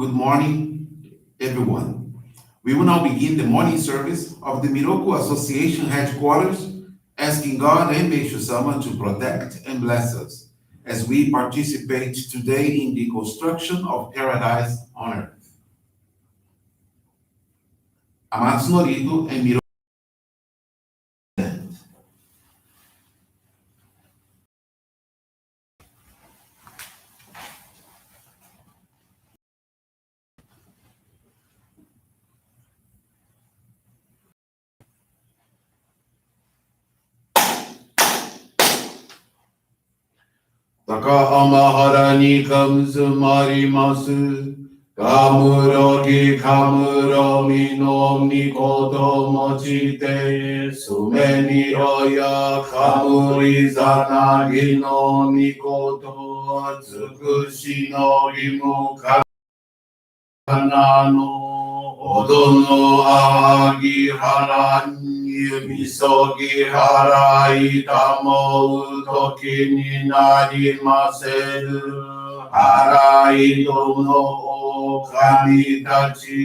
Good morning, everyone. We will now begin the morning service of the Miroku Association headquarters, asking God and Meishu-sama to protect and bless us as we participate today in the construction of paradise on earth. Amatsu-Norito and Miroku. Takahama ni kamsumarimasu. Kamurogi kamuro minom nikoto mochite sumeni oya kamuri zanagi no nikoto tsukushi no imu kanano odono agi haranyi misogi harai tamo utoki ni narimaseru harai dono kami tachi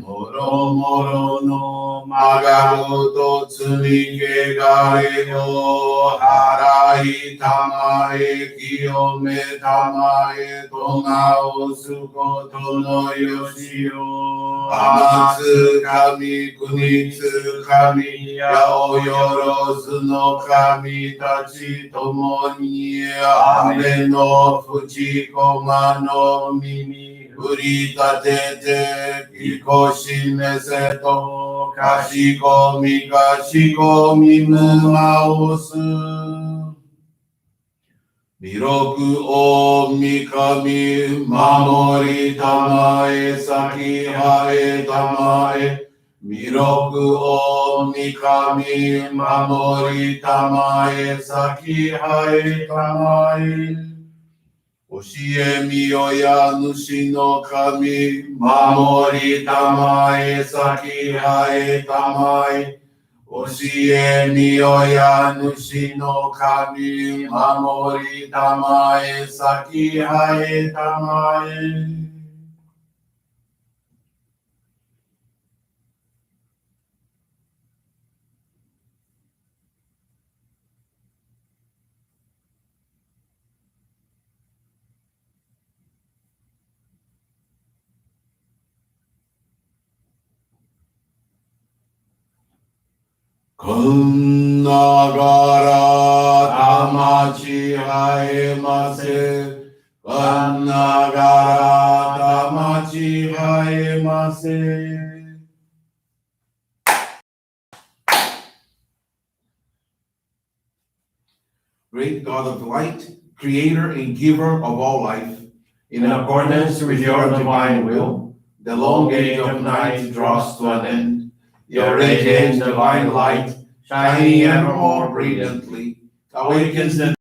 moro moro no magago to tsunike gae no harai tamae kiyome tamae tonga osuko tono yoshio amatsu kami kunitsu kami yao yorozu no kami tachi tomo ni ame no fujikoma no mimi Uritatete kikoshi meseto kashikomi kashikomi mumaosu Miroku o mikami mamori tamae saki hae tamae Miroku o mikami mamori tamae saki hae tamae Oshie miyoya nushi no kami mamori tamae saki hae tamae Oshie miyoya nushi no kami mamori tamae saki hae tamae Kannagara tamachi haemase Kannagara tamachi haemase Great God of light, creator and giver of all life, in accordance with your divine will, the long age of night draws to an end. Your radiant divine light, shining ever more brilliantly, awakens the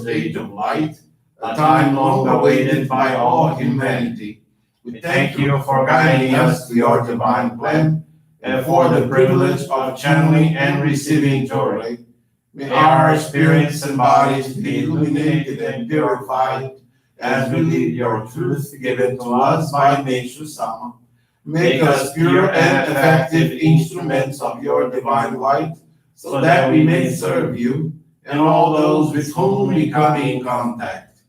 age of light, a time long awaited by all humanity. We thank you for guiding us to your divine plan and for the privilege of channeling and receiving Johrei. May our spirits and bodies be illuminated and purified as we live your truth given to us by Meishu-sama. Make us pure and effective instruments of your divine light, so that we may serve you and all those with whom we come in contact.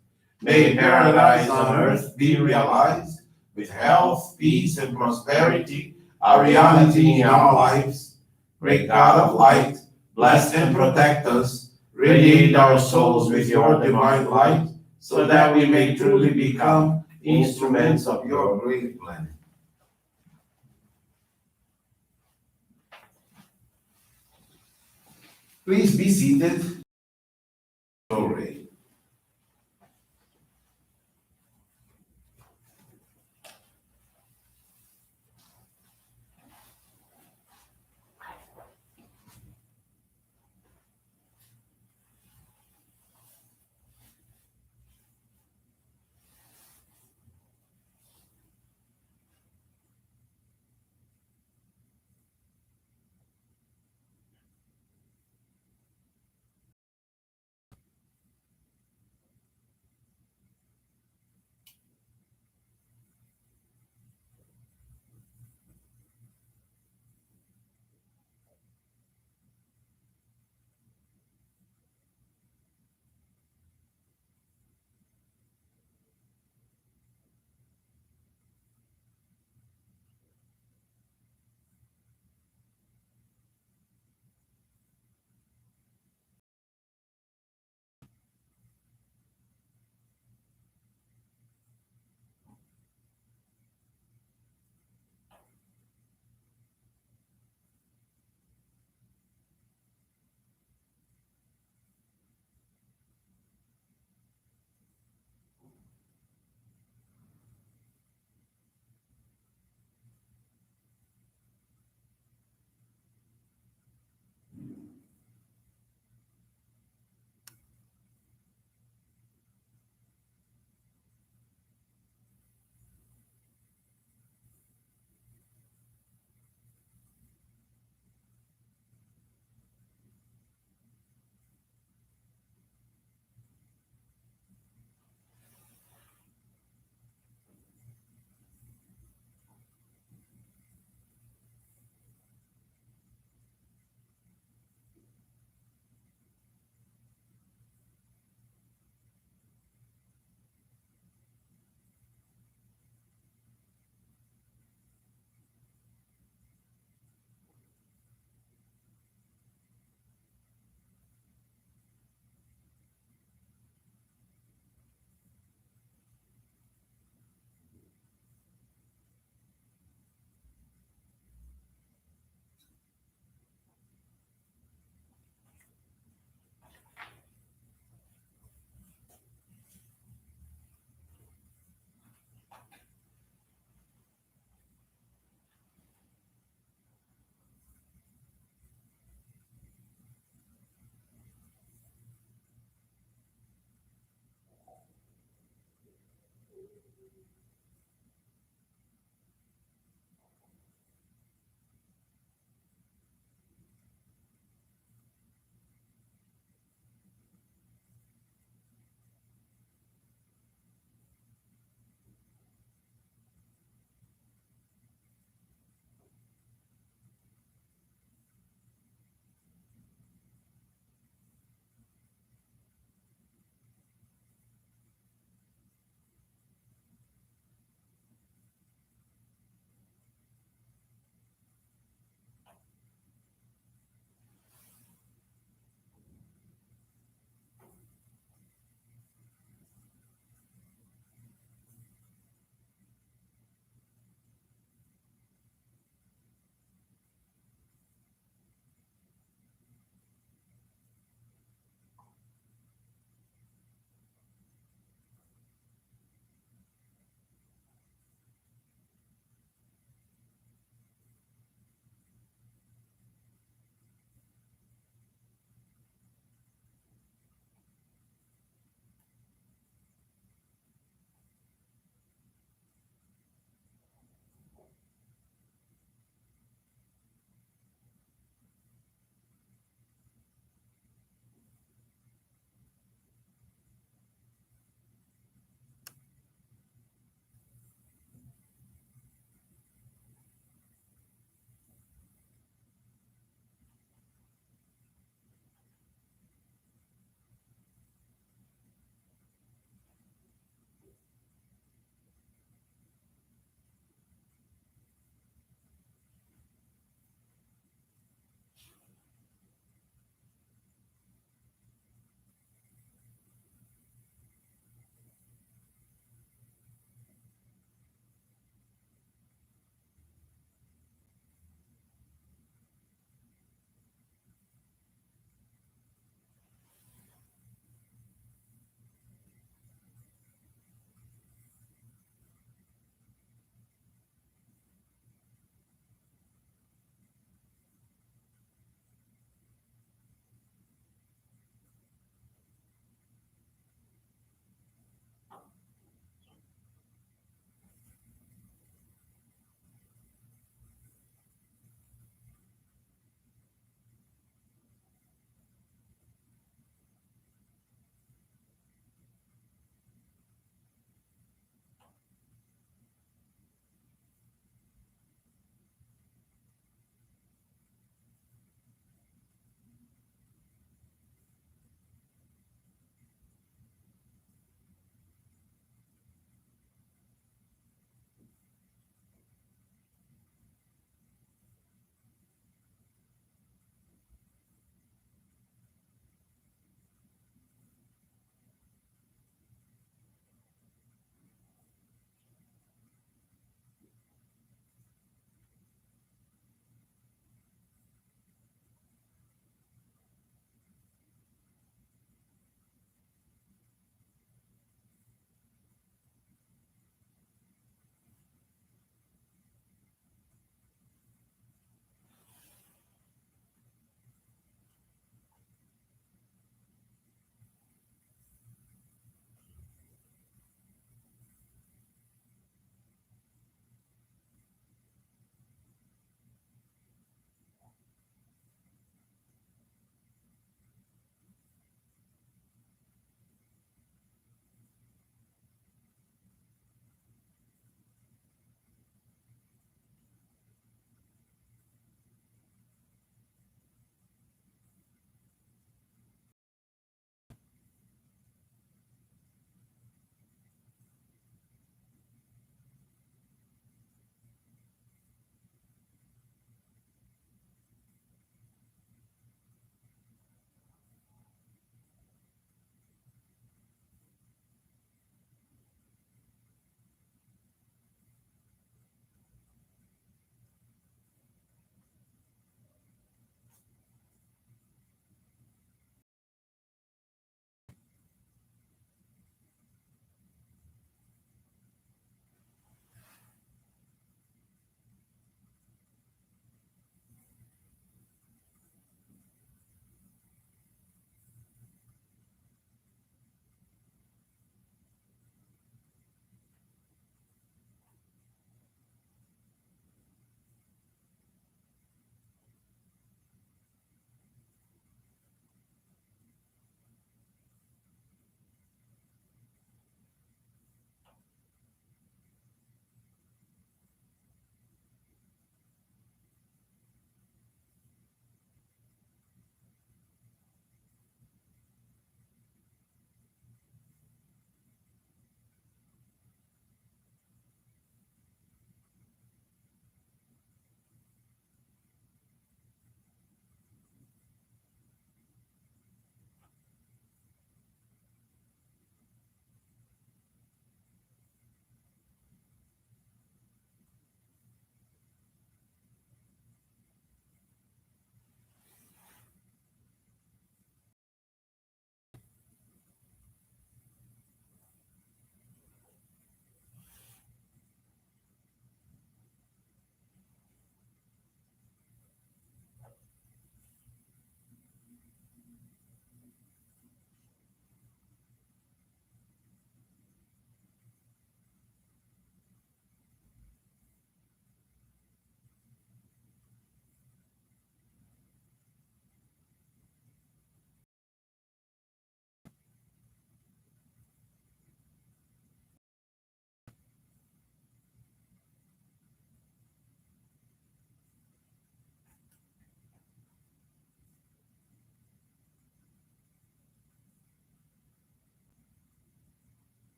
May paradise on earth be realized, with health, peace, and prosperity, a reality in our lives. Great God of light, bless and protect us, radiate our souls with your divine light, so that we may truly become instruments of your great plan. Please be seated. Johrei.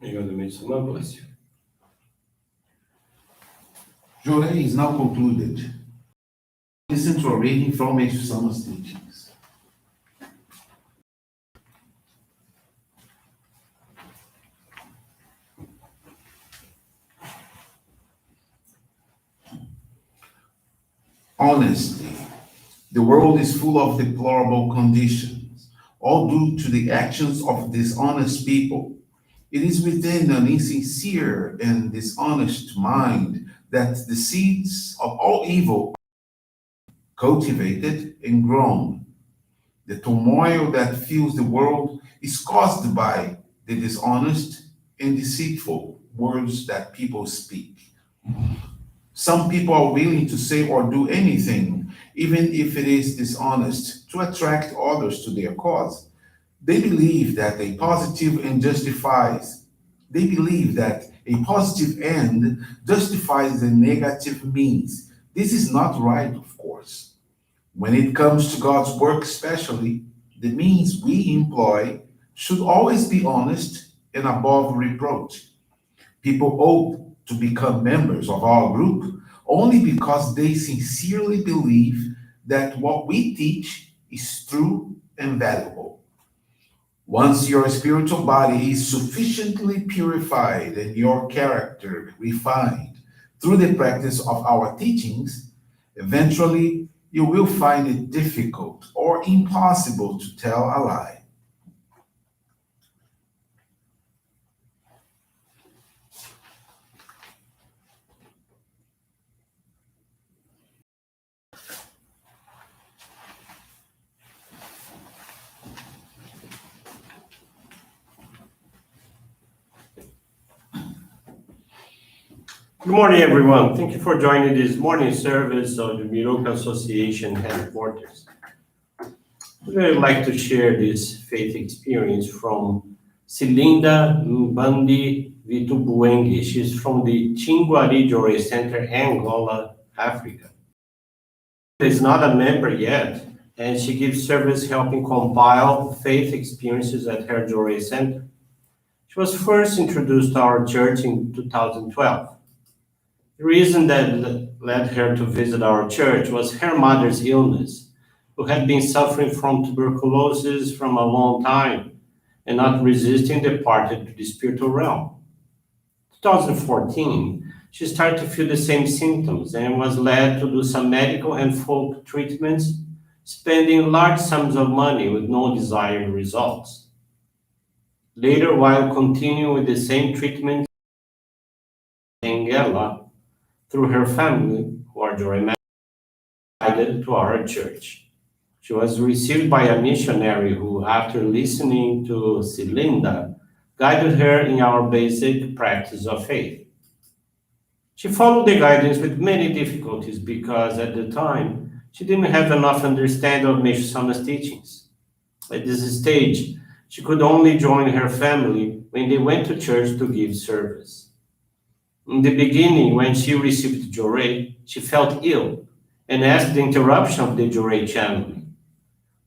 May God Meishu-sama bless you. Johrei is now concluded. Listen to a reading from Meishu-sama's teachings. Honesty. The world is full of deplorable conditions, all due to the actions of dishonest people. It is within an insincere and dishonest mind that the seeds of all evil are cultivated and grown. The turmoil that fills the world is caused by the dishonest and deceitful words that people speak. Some people are willing to say or do anything, even if it is dishonest, to attract others to their cause. They believe that a positive end justifies. They believe that a positive end justifies the negative means. This is not right, of course. When it comes to God's work, especially, the means we employ should always be honest and above reproach. People opt to become members of our group only because they sincerely believe that what we teach is true and valuable. Once your spiritual body is sufficiently purified and your character refined through the practice of our teachings, eventually you will find it difficult or impossible to tell a lie. Good morning, everyone. Thank you for joining this morning service of the Miroku Association headquarters. Today, I'd like to share this faith experience from Cilinda Mbandi Vitubuengi. She's from the Chinguari Johrei Center, Angola, Africa. She's not a member yet, and she gives service helping compile faith experiences at her Johrei Center. She was first introduced to our church in 2012. The reason that led her to visit our church was her mother's illness, who had been suffering from tuberculosis from a long time and not resisting departed to the spiritual realm. 2014, she started to feel the same symptoms and was led to do some medical and folk treatments, spending large sums of money with no desired results. Later, while continuing with the same treatment, Angela, through her family, who are Johrei guided to our church. She was received by a missionary who, after listening to Cilinda, guided her in our basic practice of faith. She followed the guidance with many difficulties because at the time she didn't have enough understanding of Meishu-sama's teachings. At this stage, she could only join her family when they went to church to give service. In the beginning, when she received Johrei, she felt ill and asked the interruption of the Johrei channeling.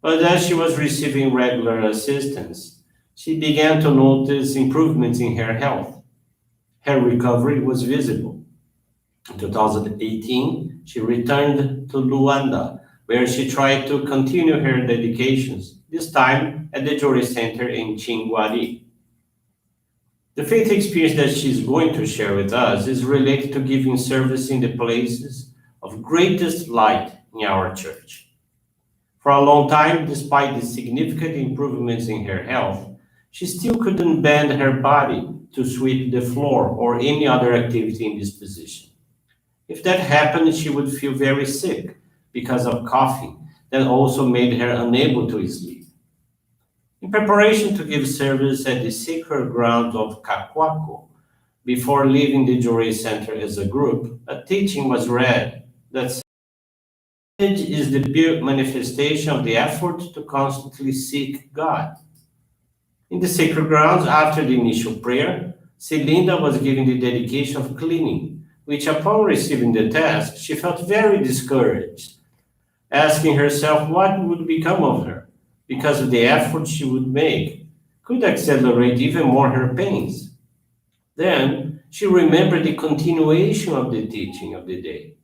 But as she was receiving regular assistance, she began to notice improvements in her health. Her recovery was visible. In 2018, she returned to Luanda, where she tried to continue her dedications, this time at the Johrei Center in Chinguari. The faith experience that she's going to share with us is related to giving service in the places of greatest light in our church. For a long time, despite the significant improvements in her health, she still couldn't bend her body to sweep the floor or any other activity in this position. If that happened, she would feel very sick because of coughing that also made her unable to sleep. In preparation to give service at the sacred grounds of Kakwako, before leaving the Johrei Center as a group, a teaching was read that is the pure manifestation of the effort to constantly seek God. In the sacred grounds, after the initial prayer, Cilinda was given the dedication of cleaning, which upon receiving the task, she felt very discouraged, asking herself what would become of her, because of the effort she would make could accelerate even more her pains. Then she remembered the continuation of the teaching of the day.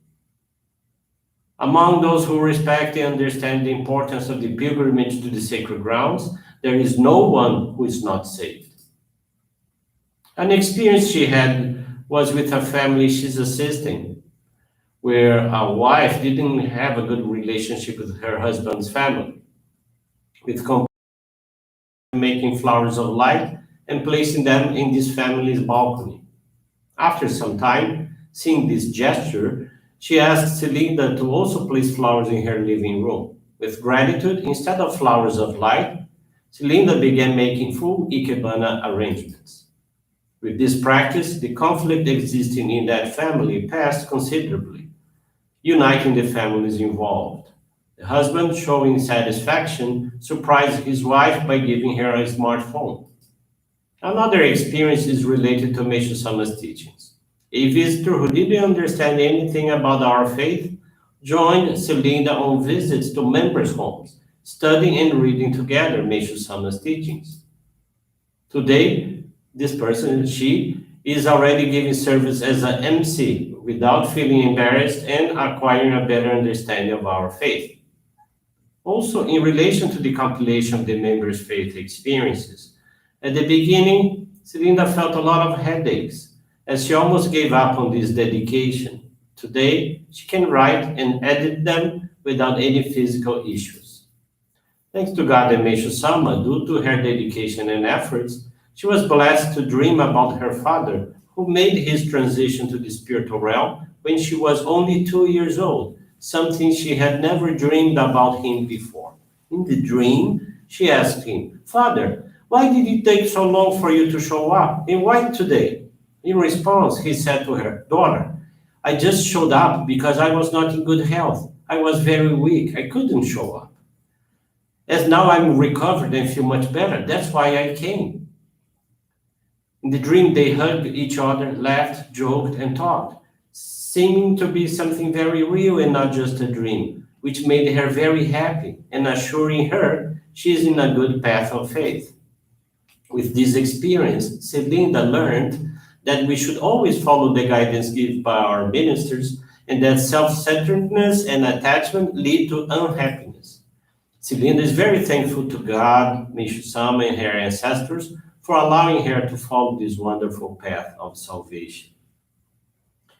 Among those who respect and understand the importance of the pilgrimage to the sacred grounds, there is no one who is not saved. An experience she had was with a family she's assisting, where a wife didn't have a good relationship with her husband's family, with making flowers of light and placing them in this family's balcony. After some time, seeing this gesture, she asked Celinda to also place flowers in her living room. With gratitude, instead of flowers of light, Celinda began making full ikebana arrangements. With this practice, the conflict existing in that family passed considerably, uniting the families involved. The husband, showing satisfaction, surprised his wife by giving her a smartphone. Another experience is related to Meishu-sama's teachings. A visitor who didn't understand anything about our faith joined Celinda on visits to members' homes, studying and reading together Meishu-sama's teachings. Today, this person, she, is already giving service as an MC without feeling embarrassed and acquiring a better understanding of our faith. Also, in relation to the compilation of the members' faith experiences, at the beginning, Celinda felt a lot of headaches, as she almost gave up on this dedication. Today, she can write and edit them without any physical issues. Thanks to God and Meishu-sama, due to her dedication and efforts, she was blessed to dream about her father, who made his transition to the spiritual realm when she was only 2 years old, something she had never dreamed about him before. In the dream, she asked him, "Father, why did it take so long for you to show up? And why today?" In response, he said to her, "Daughter, I just showed up because I was not in good health. I was very weak. I couldn't show up. As now I'm recovered and feel much better, that's why I came." In the dream, they hugged each other, laughed, joked, and talked, seeming to be something very real and not just a dream, which made her very happy and assuring her she is in a good path of faith. With this experience, Celinda learned that we should always follow the guidance given by our ministers and that self-centeredness and attachment lead to unhappiness. Celinda is very thankful to God, Meishu-sama, and her ancestors for allowing her to follow this wonderful path of salvation.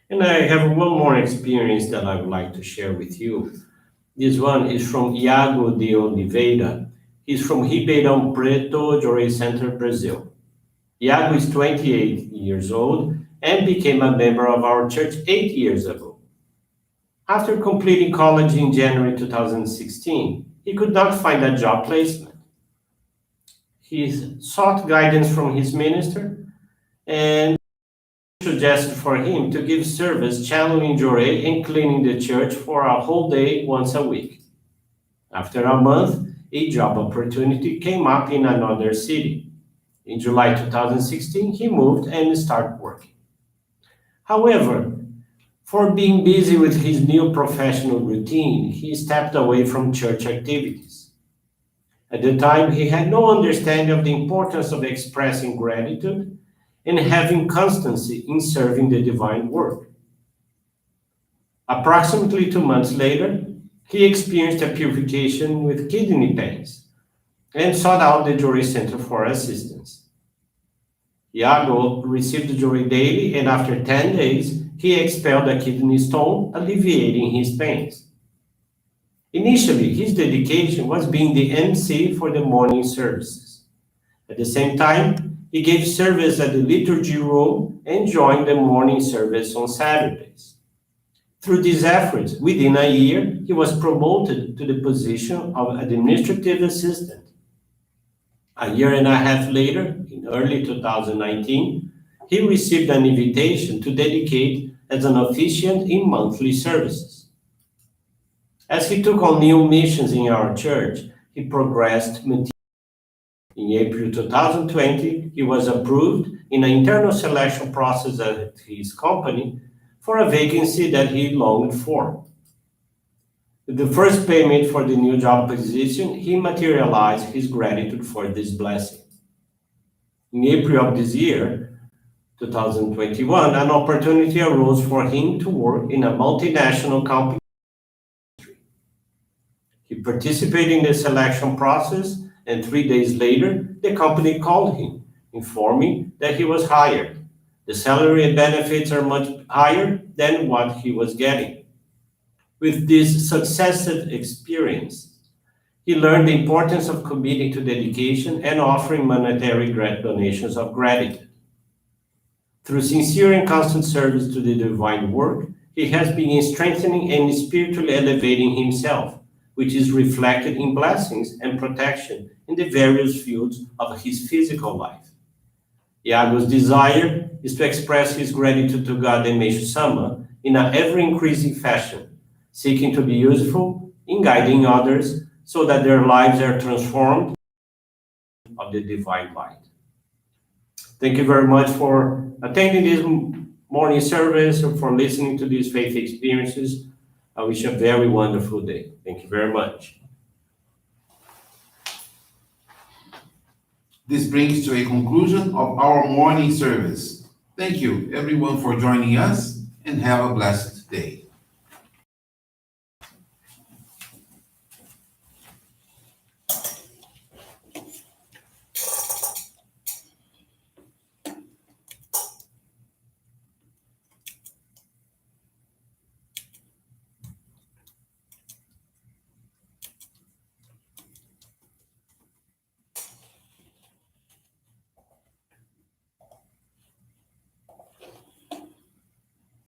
And I have one more experience that I would like to share with you. This one is from Iago de Oliveira. He's from Ribeirão Preto, Johrei Center, Brazil. Iago is 28 years old and became a member of our church 8 years ago. After completing college in January 2016, he could not find a job placement. He sought guidance from his minister and suggested for him to give service channeling Johrei and cleaning the church for a whole day once a week. After a month, a job opportunity came up in another city. In July 2016, he moved and started working. However, for being busy with his new professional routine, he stepped away from church activities. At the time, he had no understanding of the importance of expressing gratitude and having constancy in serving the divine work. Approximately 2 months later, he experienced a purification with kidney pains and sought out the Johrei Center for assistance. Iago received the Johrei daily, and after 10 days, he expelled a kidney stone, alleviating his pains. Initially, his dedication was being the MC for the morning services. At the same time, he gave service at the liturgy room and joined the morning service on Saturdays. Through these efforts, within a year, he was promoted to the position of administrative assistant. A year and a half later, in early 2019, he received an invitation to dedicate as an officiant in monthly services. As he took on new missions in our church, he progressed materially. In April 2020, he was approved in an internal selection process at his company for a vacancy that he longed for. With the first payment for the new job position, he materialized his gratitude for this blessing. In April of this year, 2021, an opportunity arose for him to work in a multinational company. He participated in the selection process, and 3 days later, the company called him, informing that he was hired. The salary and benefits are much higher than what he was getting. With this successive experience, he learned the importance of committing to dedication and offering monetary donations of gratitude. Through sincere and constant service to the divine work, he has been strengthening and spiritually elevating himself, which is reflected in blessings and protection in the various fields of his physical life. Iago's desire is to express his gratitude to God and Meishu-sama in an ever-increasing fashion, seeking to be useful in guiding others so that their lives are transformed of the divine light. Thank you very much for attending this morning service and for listening to these faith experiences. I wish you a very wonderful day. Thank you very much. This brings to a conclusion of our morning service. Thank you, everyone, for joining us, and have a blessed